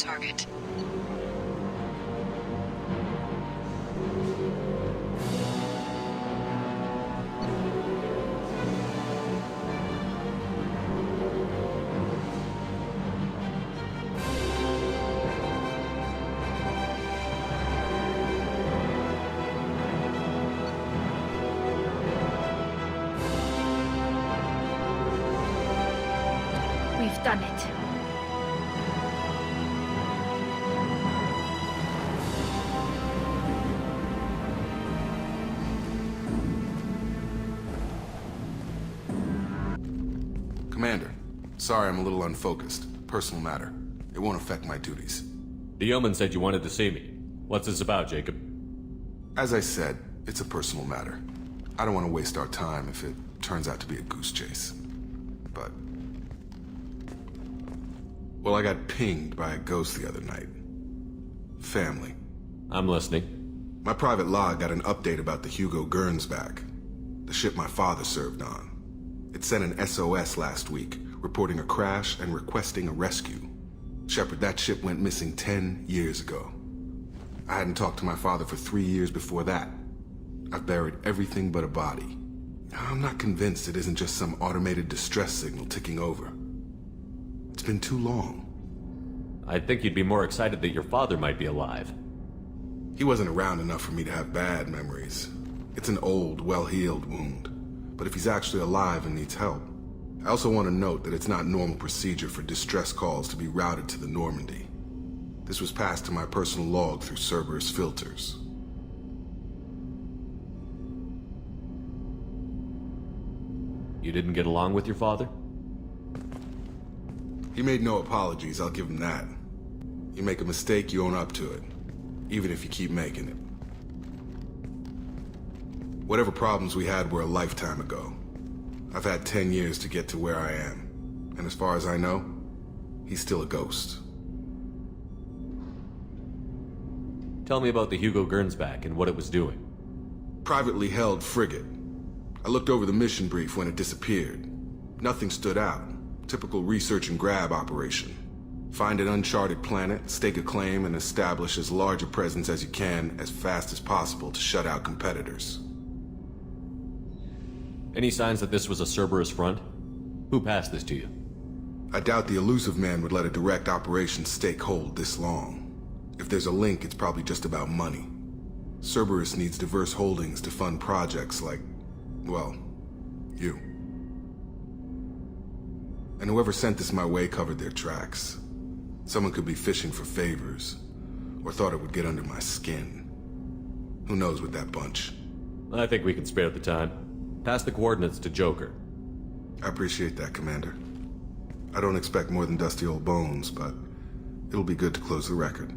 target. We've done it. Commander, sorry I'm a little unfocused. Personal matter. It won't affect my duties. The yeoman said you wanted to see me. What's this about, Jacob? As I said, it's a personal matter. I don't want to waste our time if it turns out to be a goose chase. But... well, I got pinged by a ghost the other night. Family. I'm listening. My private log got an update about the Hugo Gernsback, the ship my father served on. It sent an SOS last week, reporting a crash and requesting a rescue. Shepard, that ship went missing 10 years ago. I hadn't talked to my father for 3 years before that. I've buried everything but a body. I'm not convinced it isn't just some automated distress signal ticking over. It's been too long. I'd think you'd be more excited that your father might be alive. He wasn't around enough for me to have bad memories. It's an old, well-healed wound. But if he's actually alive and needs help, I also want to note that it's not normal procedure for distress calls to be routed to the Normandy. This was passed to my personal log through Cerberus filters. You didn't get along with your father? He made no apologies, I'll give him that. You make a mistake, you own up to it, even if you keep making it. Whatever problems we had were a lifetime ago. I've had 10 years to get to where I am, and as far as I know, he's still a ghost. Tell me about the Hugo Gernsback and what it was doing. Privately held frigate. I looked over the mission brief when it disappeared. Nothing stood out. Typical research and grab operation. Find an uncharted planet, stake a claim, and establish as large a presence as you can as fast as possible to shut out competitors. Any signs that this was a Cerberus front? Who passed this to you? I doubt the elusive man would let a direct operation stake hold this long. If there's a link, it's probably just about money. Cerberus needs diverse holdings to fund projects like, well, you. And whoever sent this my way covered their tracks. Someone could be fishing for favors, or thought it would get under my skin. Who knows with that bunch? I think we can spare the time. Pass the coordinates to Joker. I appreciate that, Commander. I don't expect more than dusty old bones, but it'll be good to close the record.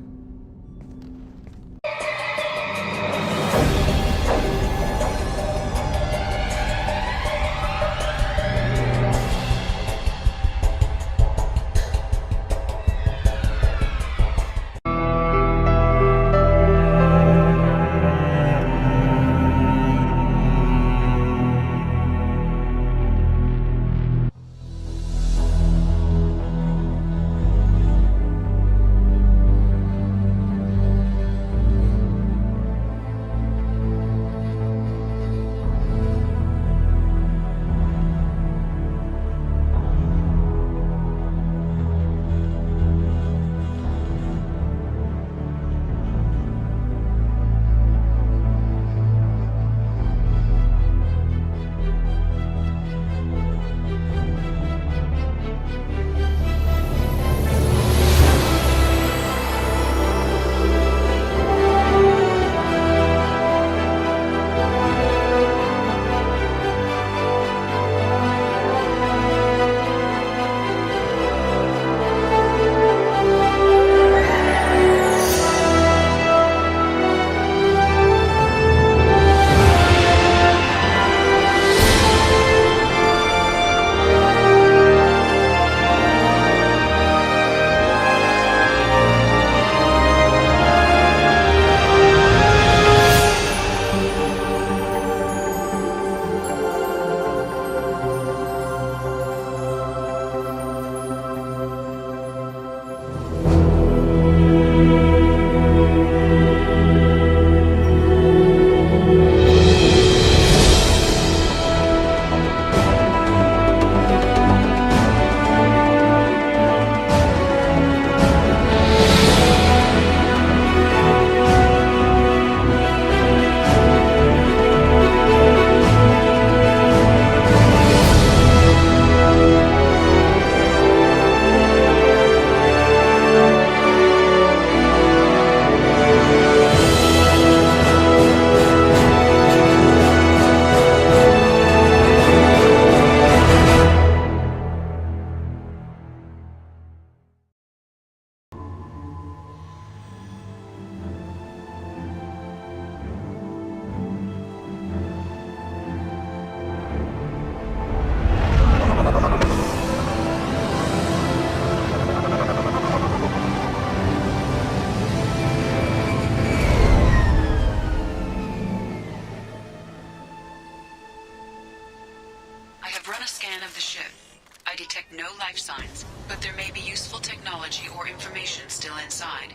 detect no life signs, but there may be useful technology or information still inside.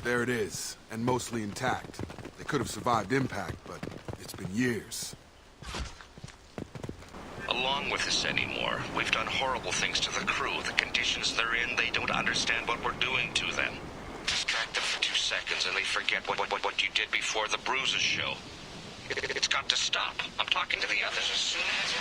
There it is, and mostly intact. They could have survived impact, but it's been years. Along with this anymore. We've done horrible things to the crew. The conditions they're in, they don't understand what we're doing to them. Distract them for 2 seconds and they forget what you did before the bruises show. It's got to stop. I'm talking to the others as soon as...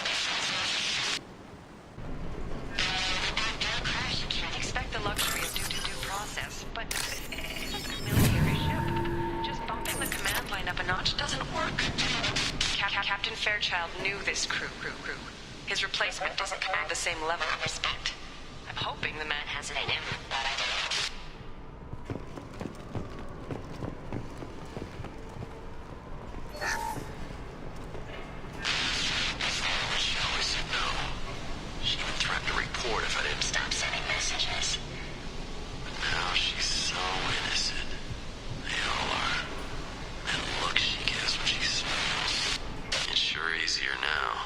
You can't expect the luxury of due process, but it's a military ship. Just bumping the command line up a notch doesn't work. Captain Fairchild knew this crew. His replacement doesn't command the same level of respect. I'm hoping the man has it in him, but I don't know. She even threatened to report if I didn't stop sending messages. But now she's so innocent. They all are. And look she gives when she smiles. It's sure easier now.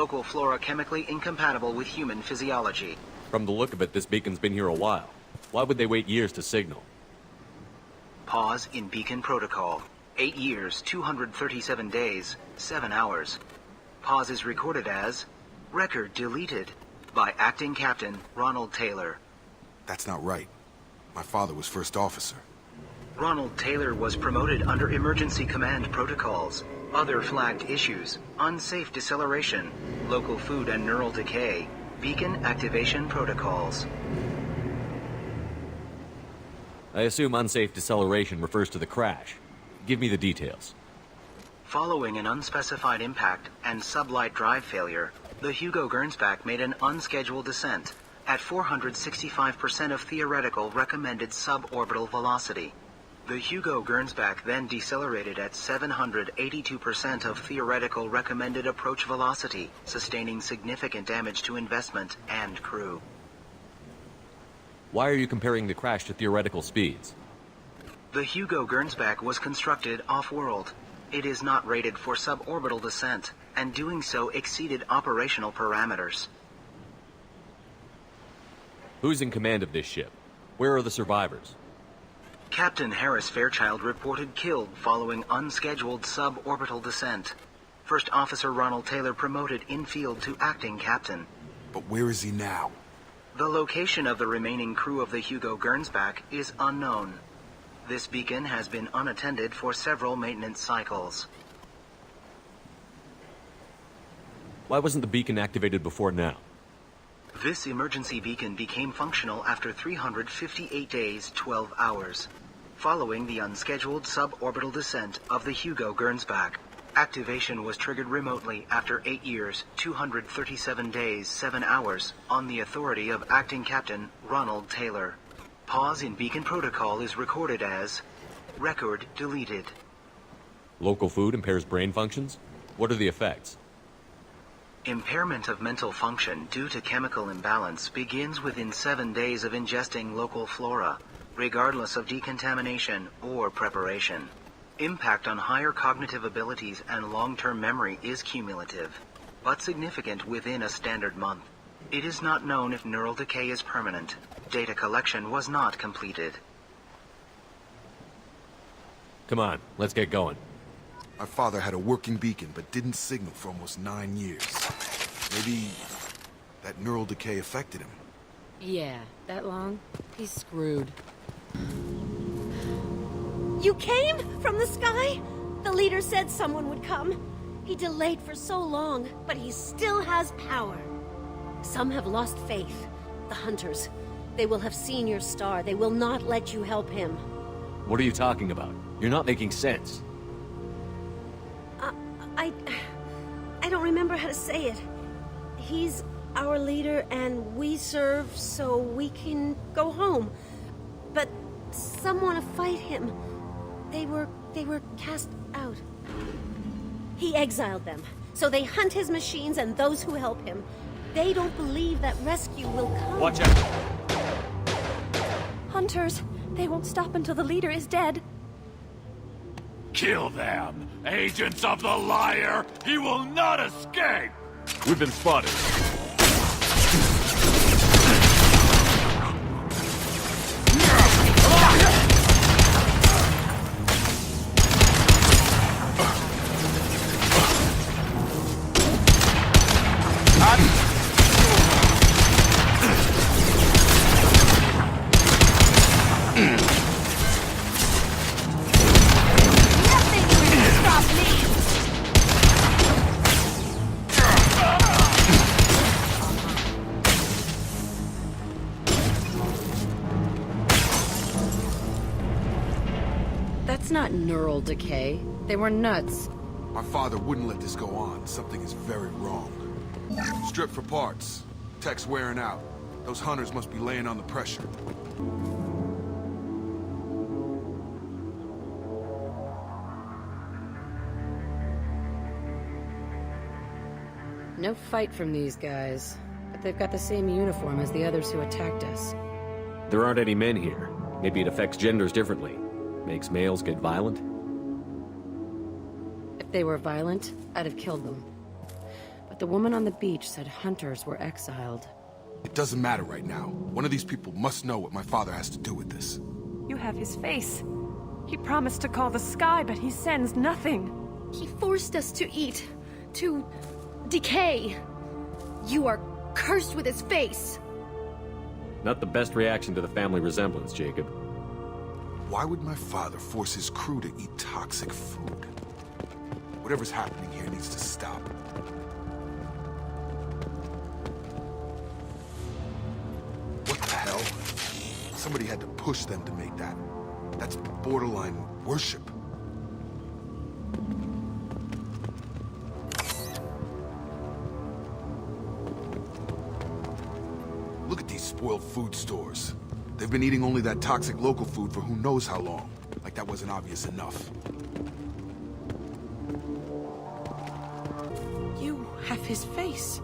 local flora chemically incompatible with human physiology. From the look of it, this beacon's been here a while. Why would they wait years to signal? Pause in beacon protocol. 8 years, 237 days, 7 hours. Pause is recorded as record deleted by Acting Captain Ronald Taylor. That's not right. My father was first officer. Ronald Taylor was promoted under emergency command protocols. Other flagged issues: unsafe deceleration, local food and neural decay, beacon activation protocols. I assume unsafe deceleration refers to the crash. Give me the details. Following an unspecified impact and sublight drive failure, the Hugo Gernsback made an unscheduled descent at 465% of theoretical recommended suborbital velocity. The Hugo Gernsback then decelerated at 782% of theoretical recommended approach velocity, sustaining significant damage to investment and crew. Why are you comparing the crash to theoretical speeds? The Hugo Gernsback was constructed off-world. It is not rated for suborbital descent, and doing so exceeded operational parameters. Who's in command of this ship? Where are the survivors? Captain Harris Fairchild reported killed following unscheduled suborbital descent. First Officer Ronald Taylor promoted in-field to acting captain. But where is he now? The location of the remaining crew of the Hugo Gernsback is unknown. This beacon has been unattended for several maintenance cycles. Why wasn't the beacon activated before now? This emergency beacon became functional after 358 days, 12 hours, following the unscheduled suborbital descent of the Hugo Gernsback. Activation was triggered remotely after 8 years, 237 days, 7 hours, on the authority of Acting Captain Ronald Taylor. Pause in beacon protocol is recorded as record deleted. Local food impairs brain functions? What are the effects? Impairment of mental function due to chemical imbalance begins within 7 days of ingesting local flora, regardless of decontamination or preparation. Impact on higher cognitive abilities and long-term memory is cumulative, but significant within a standard month. It is not known if neural decay is permanent. Data collection was not completed. Come on, let's get going. My father had a working beacon, but didn't signal for almost 9 years. Maybe that neural decay affected him. Yeah, that long? He's screwed. You came? From the sky? The leader said someone would come. He delayed for so long, but he still has power. Some have lost faith. The hunters. They will have seen your star. They will not let you help him. What are you talking about? You're not making sense. I don't remember how to say it. He's our leader and we serve so we can go home. But some want to fight him. They were cast out. He exiled them, so they hunt his machines and those who help him. They don't believe that rescue will come. Watch out! Hunters, they won't stop until the leader is dead. Kill them! Agents of the liar! He will not escape! We've been spotted. That's not neural decay. They were nuts. My father wouldn't let this go on. Something is very wrong. Strip for parts. Tech's wearing out. Those hunters must be laying on the pressure. No fight from these guys. But they've got the same uniform as the others who attacked us. There aren't any men here. Maybe it affects genders differently. Makes males get violent? If they were violent, I'd have killed them. But But the woman on the beach said hunters were exiled. It doesn't matter right now. One of these people must know what my father has to do with this. You have his face. He promised to call the sky, but he sends nothing. He forced us to eat, to decay. You are cursed with his face. Not the best reaction to the family resemblance, Jacob. Why would my father force his crew to eat toxic food? Whatever's happening here needs to stop. What the hell? Somebody had to push them to make that. That's borderline worship. Look at these spoiled food stores. They've been eating only that toxic local food for who knows how long. Like that wasn't obvious enough. You have his face.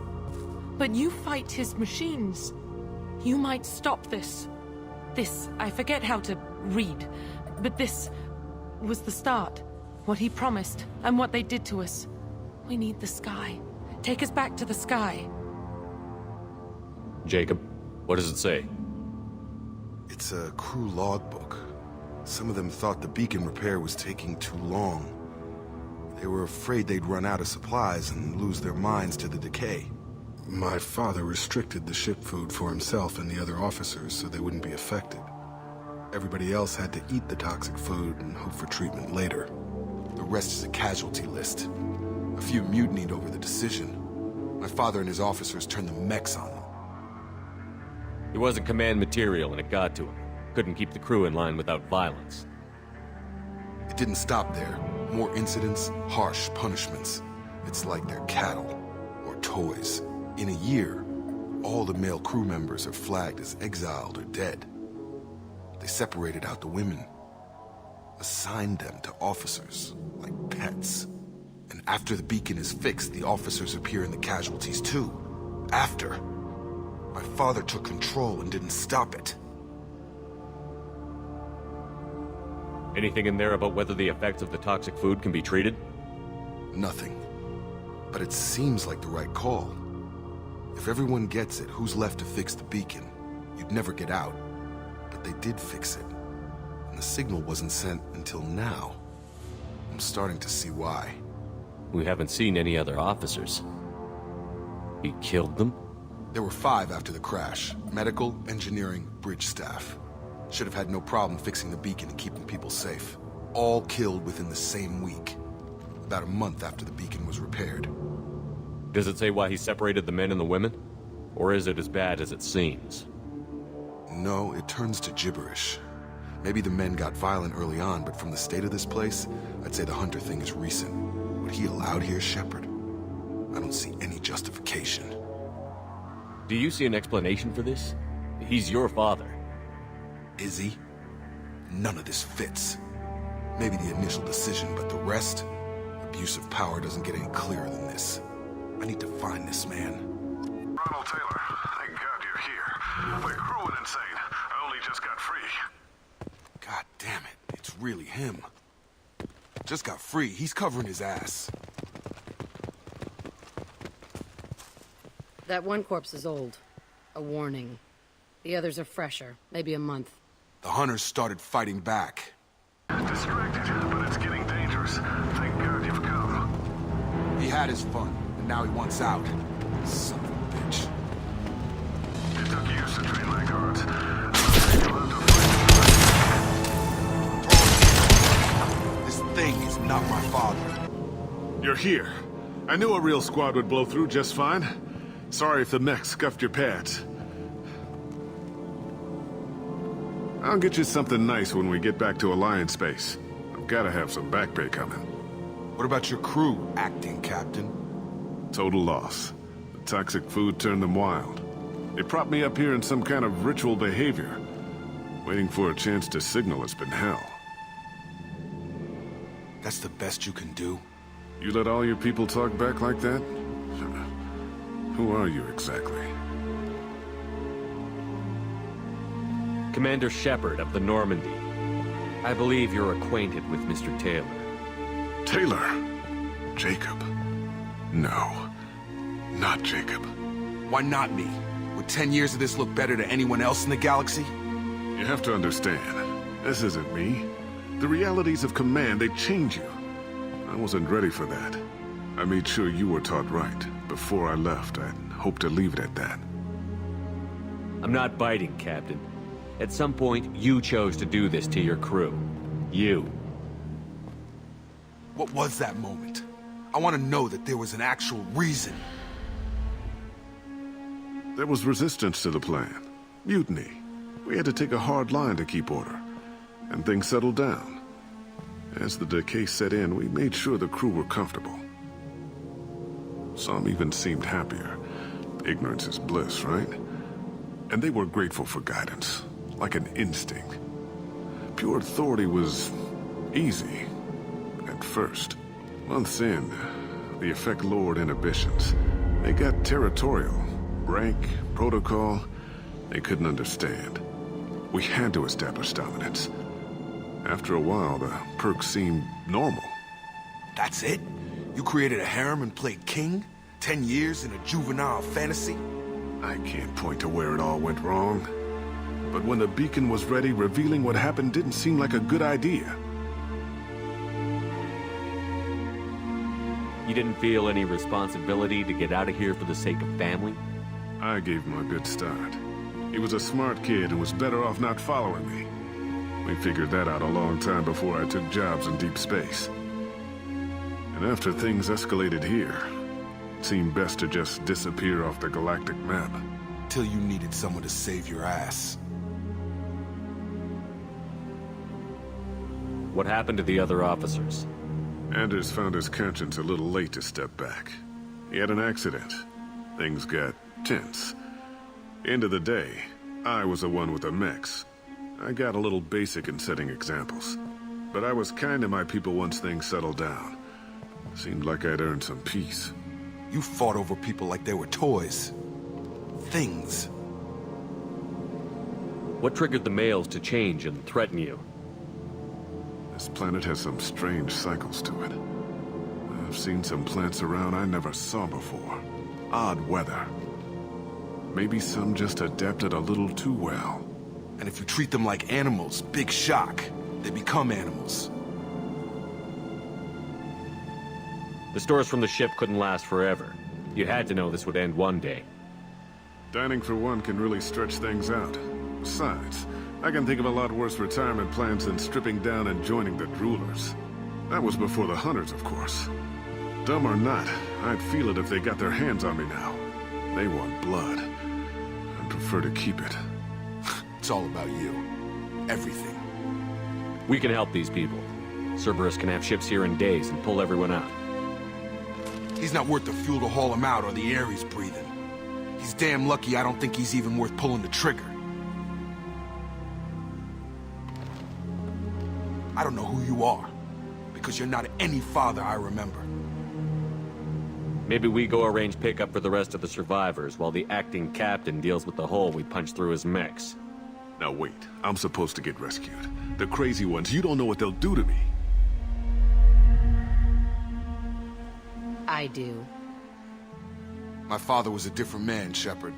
But you fight his machines. You might stop this. This, I forget how to read. But this was the start. What he promised, and what they did to us. We need the sky. Take us back to the sky. Jacob, what does it say? It's a crew logbook. Some of them thought the beacon repair was taking too long. They were afraid they'd run out of supplies and lose their minds to the decay. My father restricted the ship food for himself and the other officers so they wouldn't be affected. Everybody else had to eat the toxic food and hope for treatment later. The rest is a casualty list. A few mutinied over the decision. My father and his officers turned the mechs on them. He wasn't command material and it got to him. Couldn't keep the crew in line without violence. It didn't stop there. More incidents, harsh punishments. It's like they're cattle or toys. In a year, all the male crew members are flagged as exiled or dead. They separated out the women, assigned them to officers, like pets. And after the beacon is fixed, the officers appear in the casualties too. After. My father took control and didn't stop it. Anything in there about whether the effects of the toxic food can be treated? Nothing. But it seems like the right call. If everyone gets it, who's left to fix the beacon? You'd never get out. But they did fix it. And the signal wasn't sent until now. I'm starting to see why. We haven't seen any other officers. He killed them? There were 5 after the crash. Medical, engineering, bridge staff. Should have had no problem fixing the beacon and keeping people safe. All killed within the same week. About a month after the beacon was repaired. Does it say why he separated the men and the women? Or is it as bad as it seems? No, it turns to gibberish. Maybe the men got violent early on, but from the state of this place, I'd say the Hunter thing is recent. What he allowed here, Shepard? I don't see any justification. Do you see an explanation for this? He's your father. Is he? None of this fits. Maybe the initial decision, but the rest? Abuse of power doesn't get any clearer than this. I need to find this man. Ronald Taylor, thank God you're here. We're crewing insane. I only just got free. God damn it, it's really him. Just got free, he's covering his ass. That one corpse is old. A warning. The others are fresher, maybe a month. The Hunters started fighting back. Distracted, but it's getting dangerous. Thank God you've come. He had his fun, and now he wants out. Son of a bitch. It took years to train my guards. This thing is not my father. You're here. I knew a real squad would blow through just fine. Sorry if the mech scuffed your pads. I'll get you something nice when we get back to Alliance Base. I've gotta have some back pay coming. What about your crew, acting captain? Total loss. The toxic food turned them wild. They propped me up here in some kind of ritual behavior. Waiting for a chance to signal has been hell. That's the best you can do? You let all your people talk back like that? Who are you exactly? Commander Shepard of the Normandy. I believe you're acquainted with Mr. Taylor. Taylor? Jacob? No. Not Jacob. Why not me? Would 10 years of this look better to anyone else in the galaxy? You have to understand, this isn't me. The realities of command, they change you. I wasn't ready for that. I made sure you were taught right. Before I left, I'd hoped to leave it at that. I'm not biting, Captain. At some point, you chose to do this to your crew. You. What was that moment? I want to know that there was an actual reason. There was resistance to the plan. Mutiny. We had to take a hard line to keep order. And things settled down. As the decay set in, we made sure the crew were comfortable. Some even seemed happier. Ignorance is bliss, right? And they were grateful for guidance, like an instinct. Pure authority was easy, at first. Months in, the effect lowered inhibitions. They got territorial. Rank, protocol, they couldn't understand. We had to establish dominance. After a while, the perks seemed normal. That's it? You created a harem and played king? 10 years in a juvenile fantasy? I can't point to where it all went wrong. But when the beacon was ready, revealing what happened didn't seem like a good idea. You didn't feel any responsibility to get out of here for the sake of family? I gave him a good start. He was a smart kid and was better off not following me. We figured that out a long time before I took jobs in deep space. And after things escalated here, it seemed best to just disappear off the galactic map. Till you needed someone to save your ass. What happened to the other officers? Anders found his conscience a little late to step back. He had an accident. Things got tense. End of the day, I was the one with the mechs. I got a little basic in setting examples. But I was kind to my people once things settled down. Seemed like I'd earned some peace. You fought over people like they were toys. Things. What triggered the males to change and threaten you? This planet has some strange cycles to it. I've seen some plants around I never saw before. Odd weather. Maybe some just adapted a little too well. And if you treat them like animals, big shock. They become animals. The stores from the ship couldn't last forever. You had to know this would end one day. Dining for one can really stretch things out. Besides, I can think of a lot worse retirement plans than stripping down and joining the Droolers. That was before the Hunters, of course. Dumb or not, I'd feel it if they got their hands on me now. They want blood. I'd prefer to keep it. It's all about you. Everything. We can help these people. Cerberus can have ships here in days and pull everyone out. He's not worth the fuel to haul him out or the air he's breathing. He's damn lucky I don't think he's even worth pulling the trigger. I don't know who you are, because you're not any father I remember. Maybe we go arrange pickup for the rest of the survivors while the acting captain deals with the hole we punched through his mechs. Now wait, I'm supposed to get rescued. The crazy ones, you don't know what they'll do to me. I do. My father was a different man, Shepard.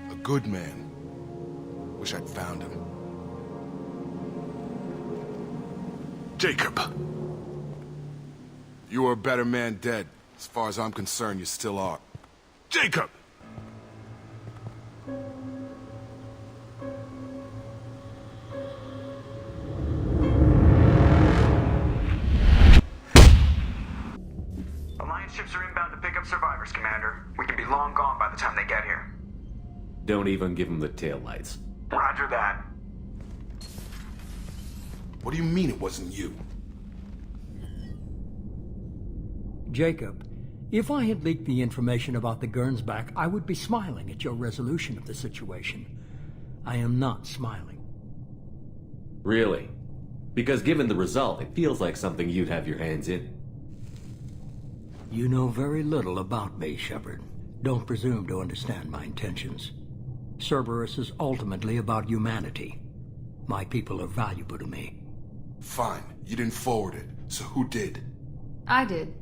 A good man. Wish I'd found him. Jacob! You were a better man dead. As far as I'm concerned, you still are. Jacob! Alliance ships are inbound to pick up survivors, Commander. We can be long gone by the time they get here. Don't even give them the taillights. Roger that. What do you mean it wasn't you? Jacob, if I had leaked the information about the Gernsback, I would be smiling at your resolution of the situation. I am not smiling. Really? Because given the result, it feels like something you'd have your hands in. You know very little about me, Shepard. Don't presume to understand my intentions. Cerberus is ultimately about humanity. My people are valuable to me. Fine. You didn't forward it. So who did? I did.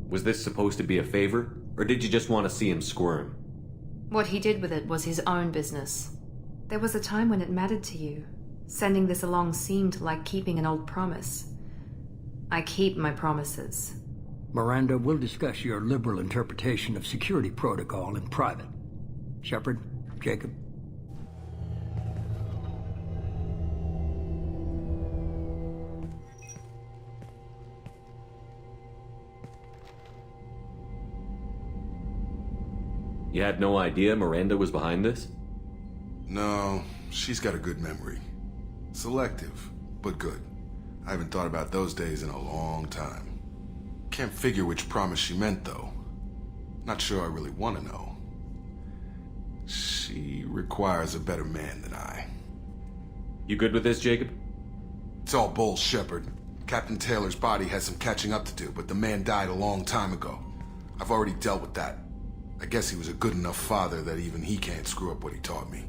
Was this supposed to be a favor, or did you just want to see him squirm? What he did with it was his own business. There was a time when it mattered to you. Sending this along seemed like keeping an old promise. I keep my promises. Miranda, we'll discuss your liberal interpretation of security protocol in private. Shepard, Jacob. You had no idea Miranda was behind this? No, she's got a good memory. Selective, but good. I haven't thought about those days in a long time. Can't figure which promise she meant, though. Not sure I really want to know. She requires a better man than I. You good with this, Jacob? It's all bull, Shepard. Captain Taylor's body has some catching up to do, but the man died a long time ago. I've already dealt with that. I guess he was a good enough father that even he can't screw up what he taught me.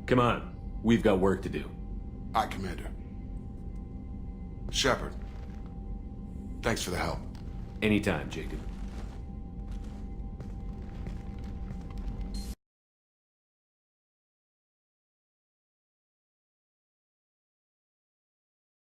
Come on, we've got work to do. Aye, Commander. Shepard, thanks for the help. Anytime, Jacob.